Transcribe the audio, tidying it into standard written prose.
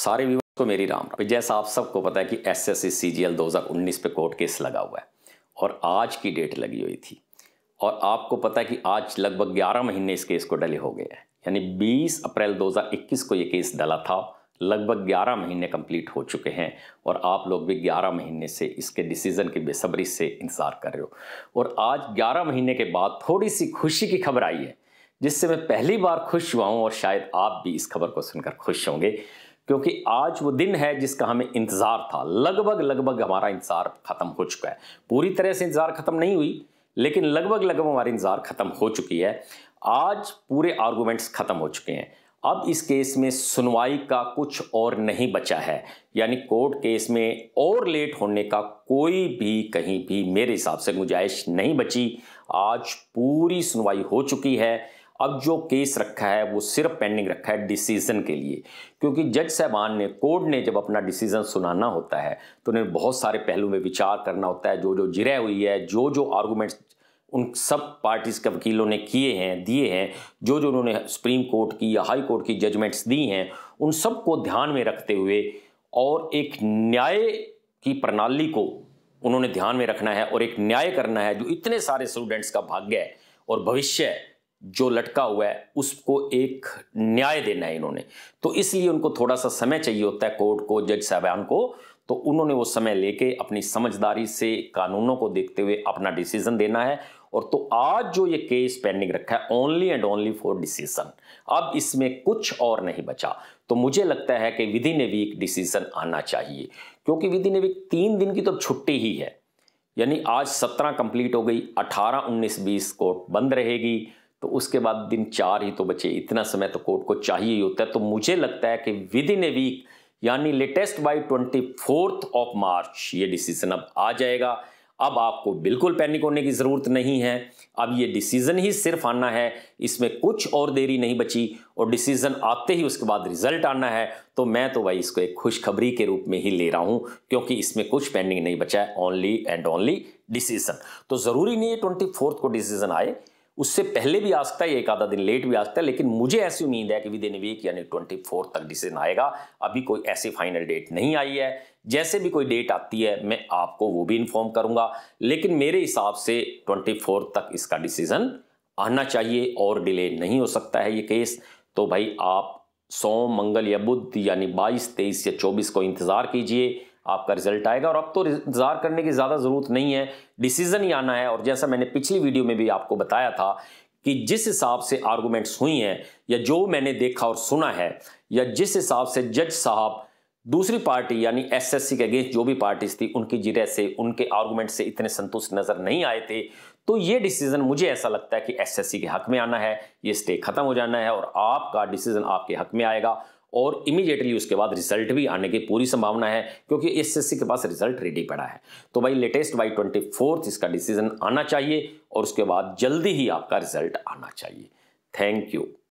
सारे व्यूअर्स को मेरी राम राम। जैसा आप सबको पता है कि एसएससी सीजीएल 2019 पे कोर्ट केस लगा हुआ है और आज की डेट लगी हुई थी और आपको पता है कि आज लगभग 11 महीने इस केस को डले हो गए हैं। यानी 20 अप्रैल 2021 को ये केस डला था, लगभग 11 महीने कंप्लीट हो चुके हैं और आप लोग भी 11 महीने से इसके डिसीजन की बेसब्री से इंतजार कर रहे हो। और आज 11 महीने के बाद थोड़ी सी खुशी की खबर आई है जिससे मैं पहली बार खुश हुआ हूं और शायद आप भी इस खबर को सुनकर खुश होंगे, क्योंकि आज वो दिन है जिसका हमें इंतजार था। लगभग हमारा इंतजार खत्म हो चुका है। पूरी तरह से इंतजार खत्म नहीं हुई, लेकिन लगभग हमारी इंतजार खत्म हो चुकी है। आज पूरे आर्गुमेंट्स खत्म हो चुके हैं। अब इस केस में सुनवाई का कुछ और नहीं बचा है, यानी कोर्ट केस में और लेट होने का कोई भी कहीं भी मेरे हिसाब से गुंजाइश नहीं बची। आज पूरी सुनवाई हो चुकी है। अब जो केस रखा है वो सिर्फ पेंडिंग रखा है डिसीजन के लिए, क्योंकि जज साहबान ने, कोर्ट ने जब अपना डिसीजन सुनाना होता है तो उन्हें बहुत सारे पहलू में विचार करना होता है। जो जो जिरह हुई है, जो जो आर्गूमेंट्स उन सब पार्टीज के वकीलों ने किए हैं, दिए हैं, जो जो उन्होंने सुप्रीम कोर्ट की या हाई कोर्ट की जजमेंट्स दी हैं, उन सबको ध्यान में रखते हुए और एक न्याय की प्रणाली को उन्होंने ध्यान में रखना है और एक न्याय करना है जो इतने सारे स्टूडेंट्स का भाग्य है और भविष्य जो लटका हुआ है उसको एक न्याय देना है इन्होंने। तो इसलिए उनको थोड़ा सा समय चाहिए होता है, कोर्ट को, जज साहबान को। तो उन्होंने वो समय लेके अपनी समझदारी से कानूनों को देखते हुए अपना डिसीजन देना है। और तो आज जो ये केस पेंडिंग रखा है only and only for decision, अब इसमें कुछ और नहीं बचा। तो मुझे लगता है कि within a week decision आना चाहिए, क्योंकि विद इन ए वीक 3 दिन की तो छुट्टी ही है। यानी आज 17 कंप्लीट हो गई, 18, 19, 20 कोर्ट बंद रहेगी, तो उसके बाद दिन 4 ही तो बचे। इतना समय तो कोर्ट को चाहिए ही होता है। तो मुझे लगता है कि विद इन ए वीक, यानी लेटेस्ट बाय 24 मार्च ये डिसीजन अब आ जाएगा। अब आपको बिल्कुल पैनिक होने की जरूरत नहीं है। अब ये डिसीजन ही सिर्फ आना है, इसमें कुछ और देरी नहीं बची और डिसीजन आते ही उसके बाद रिजल्ट आना है। तो मैं तो भाई इसको एक खुशखबरी के रूप में ही ले रहा हूं, क्योंकि इसमें कुछ पेंडिंग नहीं बचा है, ओनली एंड ओनली डिसीजन। तो जरूरी नहीं है 24 को डिसीजन आए, उससे पहले भी आ सकता है, एक आधा दिन लेट भी आ सकता है, लेकिन मुझे ऐसी उम्मीद है कि विद इन ए वीक यानी 24 तक डिसीजन आएगा। अभी कोई ऐसी फाइनल डेट नहीं आई है। जैसे भी कोई डेट आती है मैं आपको वो भी इन्फॉर्म करूंगा, लेकिन मेरे हिसाब से 24 तक इसका डिसीजन आना चाहिए और डिले नहीं हो सकता है ये केस। तो भाई आप सोम, मंगल या बुध यानी 22, 23 या 24 को इंतजार कीजिए, आपका रिजल्ट आएगा। और अब तो इंतजार करने की ज़्यादा ज़रूरत नहीं है, डिसीजन ही आना है। और जैसा मैंने पिछली वीडियो में भी आपको बताया था कि जिस हिसाब से आर्गुमेंट्स हुई हैं या जो मैंने देखा और सुना है, या जिस हिसाब से जज साहब दूसरी पार्टी यानी एसएससी के अगेंस्ट जो भी पार्टीज थी उनकी जिरह से, उनके आर्गुमेंट से इतने संतुष्ट नजर नहीं आए थे, तो ये डिसीजन मुझे ऐसा लगता है कि एसएससी के हक में आना है। ये स्टे खत्म हो जाना है और आपका डिसीजन आपके हक में आएगा और इमीडिएटली उसके बाद रिजल्ट भी आने की पूरी संभावना है, क्योंकि एसएससी के पास रिजल्ट रेडी पड़ा है। तो भाई लेटेस्ट बाई 24 इसका डिसीजन आना चाहिए और उसके बाद जल्दी ही आपका रिजल्ट आना चाहिए। Thank you.